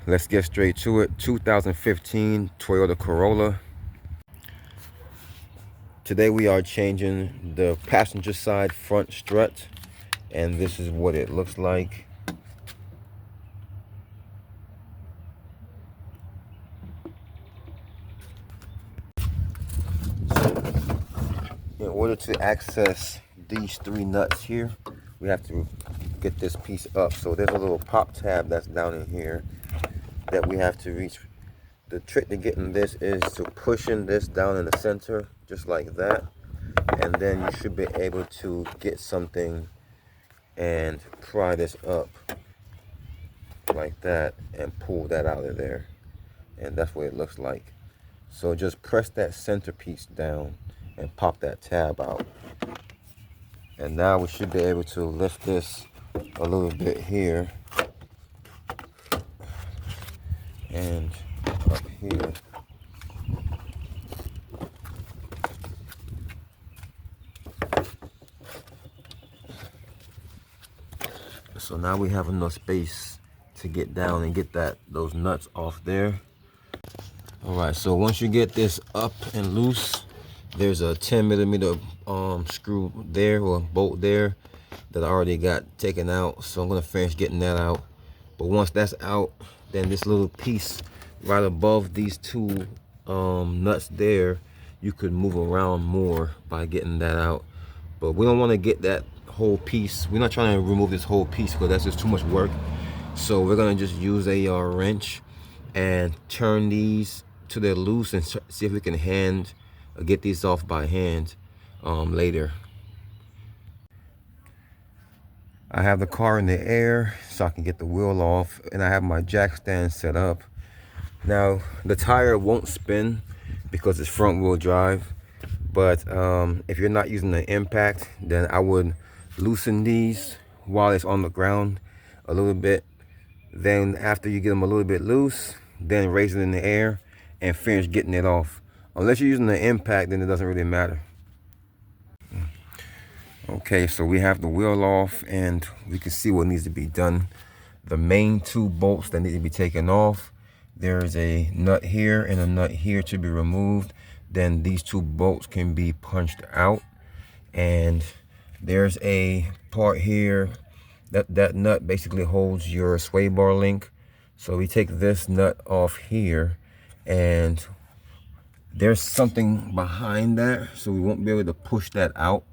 Let's get straight to it. 2015 Toyota Corolla. Today we are changing the passenger side front strut, and this is what it looks like. In order to access these three nuts here, we have to get this piece up. So there's a little pop tab that's down in here that we have to reach. The trick to getting this is to pushing this down in the center, just like that. And then you should be able to get something and pry this up like that and pull that out of there. And that's what it looks like. So just press that centerpiece down and pop that tab out. And now we should be able to lift this a little bit here and up here. So now we have enough space to get down and get those nuts off there. All right, so once you get this up and loose, there's a 10mm screw there, or bolt there, that I already got taken out. So I'm gonna finish getting that out. But once that's out, then this little piece right above these two nuts there, you could move around more by getting that out. But we don't want to get that whole piece. We're not trying to remove this whole piece because that's just too much work. So we're gonna just use a wrench and turn these to their loose and see if we can get these off by hand later. I have the car in the air so I can get the wheel off, and I have my jack stand set up. Now the tire won't spin because it's front wheel drive, but if you're not using the impact, then I would loosen these while it's on the ground a little bit. Then after you get them a little bit loose, then raise it in the air and finish getting it off. Unless you're using the impact, then it doesn't really matter. Okay, so we have the wheel off and we can see what needs to be done. The main two bolts that need to be taken off, there's a nut here and a nut here to be removed. Then these two bolts can be punched out. And there's a part here that nut basically holds your sway bar link. So we take this nut off here, and there's something behind that, so we won't be able to push that out.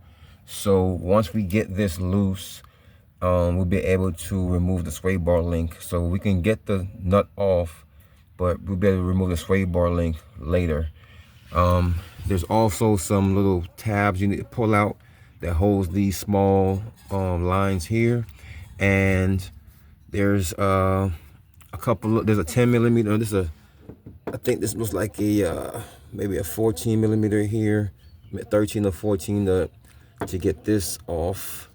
So once we get this loose, we'll be able to remove the sway bar link. So we can get the nut off, but we'll be able to remove the sway bar link later. There's also some little tabs you need to pull out that holds these small lines here. And there's a couple, there's a 10mm, I think this looks like a maybe a 14mm here, 13 or 14 to get this off.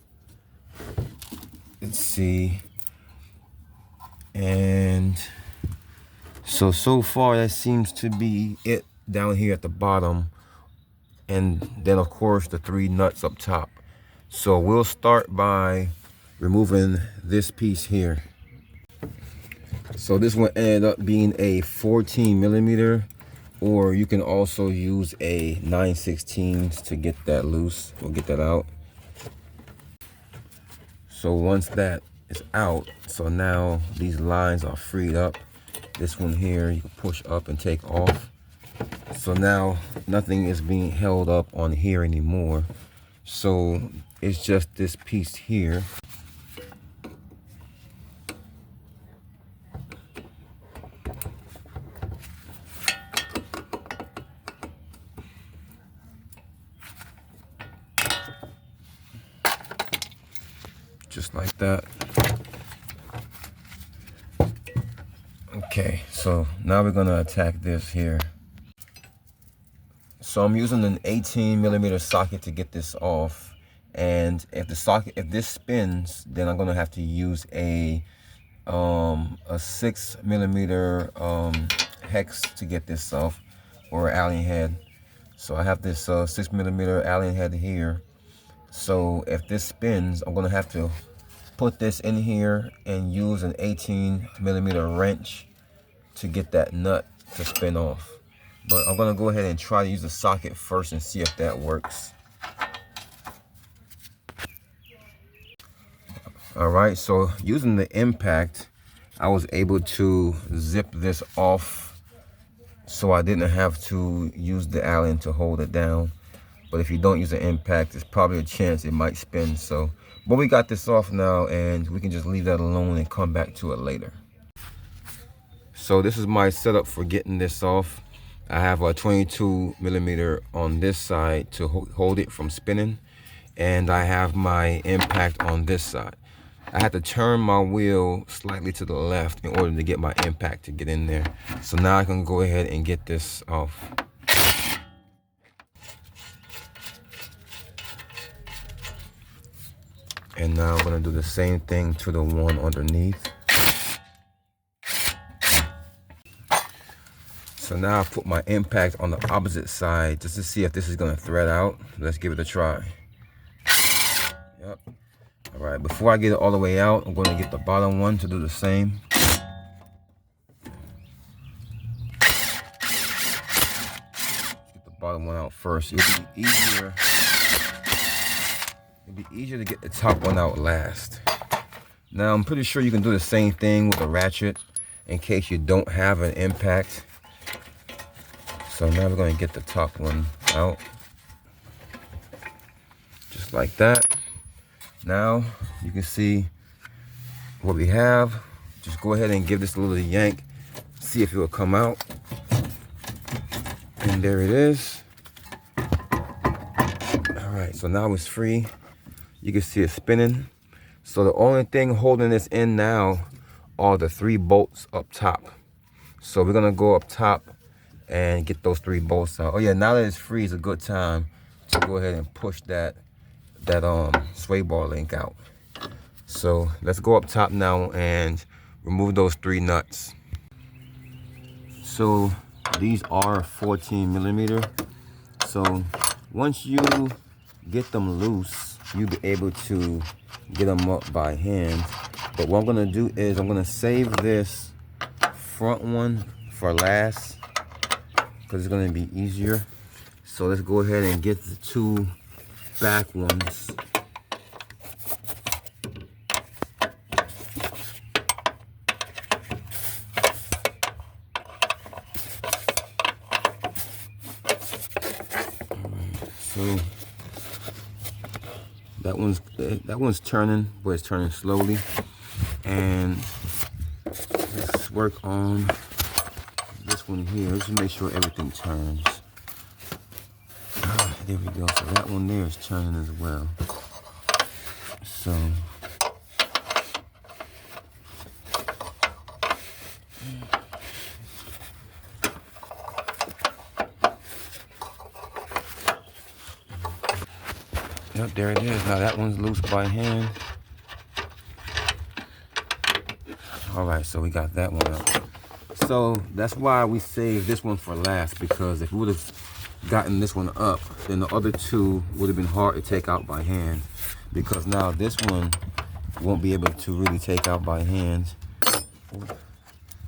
Let's see. And so far that seems to be it down here at the bottom, and then of course the three nuts up top. So we'll start by removing this piece here. So this one ended up being a 14mm, or you can also use a 9/16 to get that loose or get that out. So once that is out, so now these lines are freed up. This one here you can push up and take off. So now nothing is being held up on here anymore. So it's just this piece here. Just like that. Okay, so now we're gonna attack this here. So I'm using an 18mm socket to get this off, and if this spins, then I'm gonna have to use a 6mm hex to get this off, or Allen head. So I have this 6mm Allen head here. So if this spins, I'm gonna have to put this in here and use an 18mm wrench to get that nut to spin off. But I'm gonna go ahead and try to use the socket first and see if that works. All right, so using the impact, I was able to zip this off so I didn't have to use the Allen to hold it down. But if you don't use the impact, there's probably a chance it might spin. So, but we got this off now and we can just leave that alone and come back to it later. So this is my setup for getting this off. I have a 22mm on this side to hold it from spinning. And I have my impact on this side. I had to turn my wheel slightly to the left in order to get my impact to get in there. So now I can go ahead and get this off. And now I'm gonna do the same thing to the one underneath. So now I put my impact on the opposite side just to see if this is gonna thread out. Let's give it a try. Yep. All right, before I get it all the way out, I'm gonna get the bottom one to do the same. Get the bottom one out first. It'll be easier to get the top one out last. Now I'm pretty sure you can do the same thing with a ratchet in case you don't have an impact. So now we're going to get the top one out just like that. Now you can see what we have. Just go ahead and give this a little yank, see if it will come out. And there it is. All right, so now it's free. You can see it spinning. So the only thing holding this in now are the 3 bolts up top. So we're gonna go up top and get those 3 bolts out. Oh yeah, now that it's free is a good time to go ahead and push that sway bar link out. So let's go up top now and remove those 3 nuts. So these are 14mm. So once you get them loose, you'll be able to get them up by hand. But what I'm gonna do is I'm gonna save this front one for last because it's gonna be easier. So let's go ahead and get the 2 back ones. So that one's turning, but it's turning slowly. And let's work on this one here. Let's make sure everything turns. There we go. So that one there is turning as well. So yep, there it is. Now that one's loose by hand. All right, so we got that one up. So that's why we saved this one for last, because if we would have gotten this one up, then the other 2 would have been hard to take out by hand, because now this one won't be able to really take out by hand.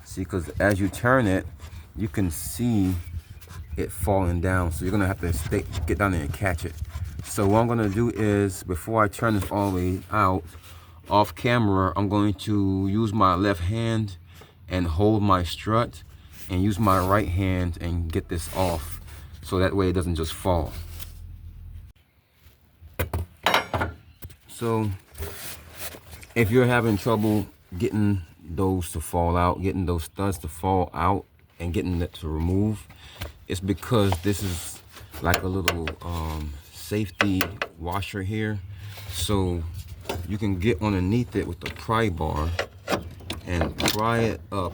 See, because as you turn it, you can see it falling down, so you're gonna have to get down there and catch it. So what I'm gonna do is, before I turn this all the way out, off camera, I'm going to use my left hand and hold my strut and use my right hand and get this off, so that way it doesn't just fall. So if you're having trouble getting those to fall out, getting those studs to fall out and getting it to remove, it's because this is like a little safety washer here. So you can get underneath it with the pry bar and pry it up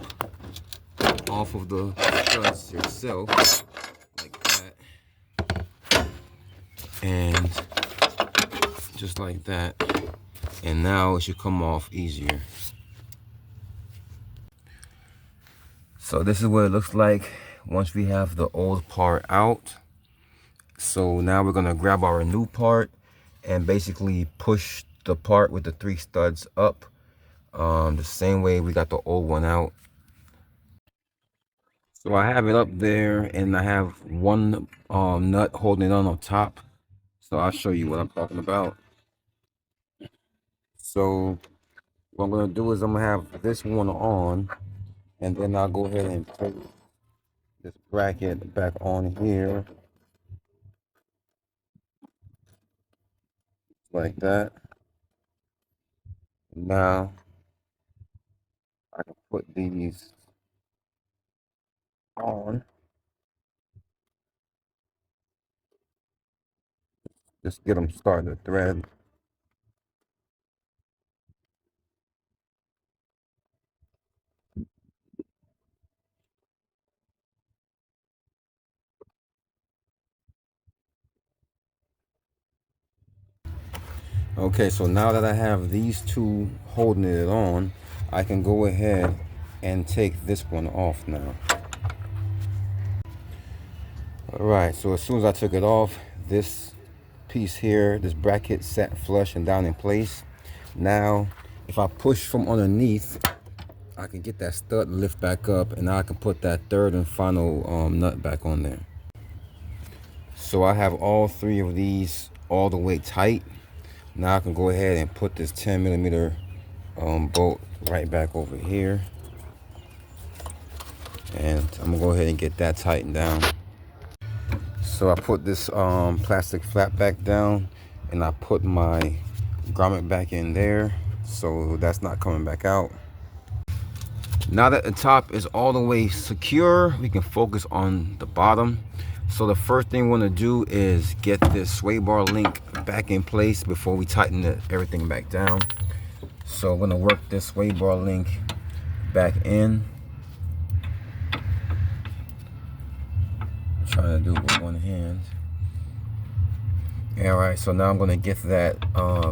off of the studs yourself, like that, and just like that, and now it should come off easier. So this is what it looks like once we have the old part out. So now we're gonna grab our new part and basically push the part with the 3 studs up the same way we got the old one out. So I have it up there, and I have one nut holding it on top. So I'll show you what I'm talking about. So what I'm gonna do is I'm gonna have this one on, and then I'll go ahead and put this bracket back on here like that. Now I can put these on. Just get them started to thread. Okay, so now that I have these two holding it on, I can go ahead and take this one off now. All right, so as soon as I took it off, this piece here, this bracket sat flush and down in place. Now, if I push from underneath, I can get that stud lift back up, and now I can put that third and final nut back on there. So I have all three of these all the way tight. Now I can go ahead and put this 10mm bolt right back over here. And I'm gonna go ahead and get that tightened down. So I put this plastic flap back down, and I put my grommet back in there, so that's not coming back out. Now that the top is all the way secure, we can focus on the bottom. So the first thing we're gonna do is get this sway bar link back in place before we tighten everything back down. So I'm gonna work this sway bar link back in. I'm trying to do it with one hand. All right, so now I'm gonna get that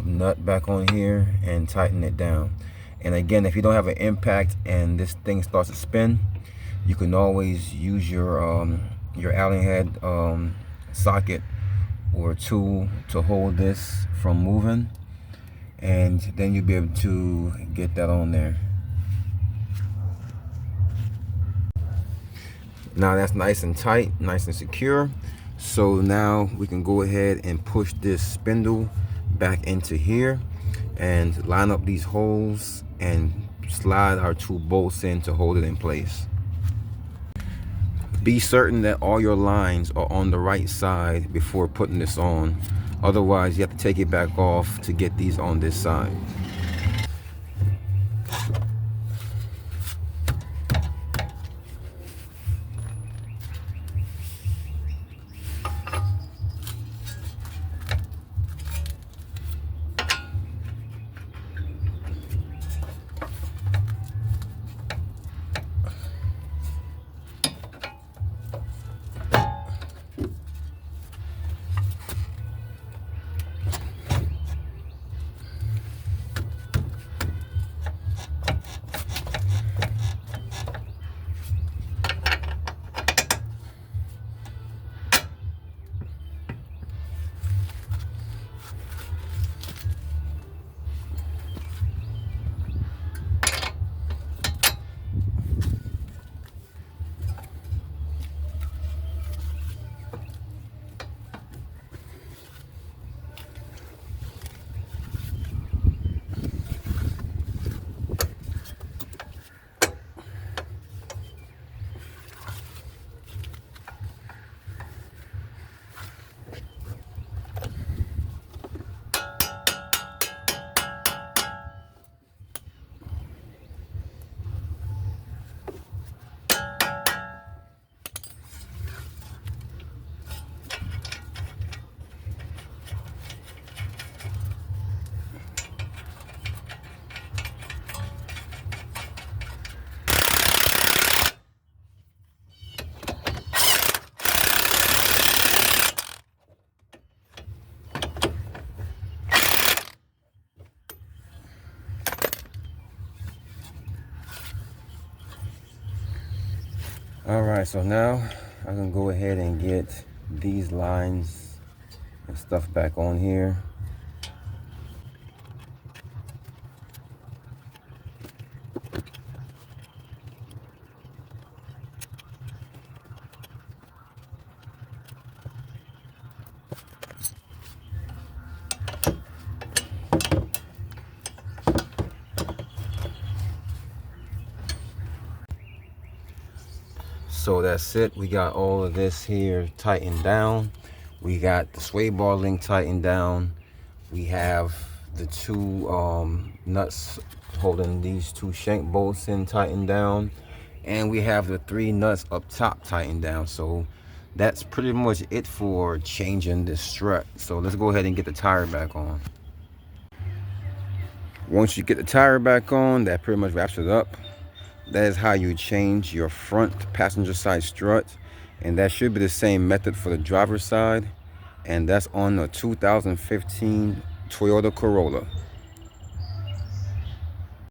nut back on here and tighten it down. And again, if you don't have an impact and this thing starts to spin, you can always use your Allen head socket or tool to hold this from moving, and then you'll be able to get that on there. Now that's nice and tight, nice and secure. So now we can go ahead and push this spindle back into here and line up these holes and slide our two bolts in to hold it in place. Be certain that all your lines are on the right side before putting this on. Otherwise, you have to take it back off to get these on this side. All right, so now I can go ahead and get these lines and stuff back on here. So that's it. We got all of this here tightened down. We got the sway bar link tightened down. We have the two nuts holding these two shank bolts in tightened down. And we have the 3 nuts up top tightened down. So that's pretty much it for changing this strut. So let's go ahead and get the tire back on. Once you get the tire back on, that pretty much wraps it up. That is how you change your front passenger side strut, and that should be the same method for the driver's side, and that's on the 2015 Toyota Corolla.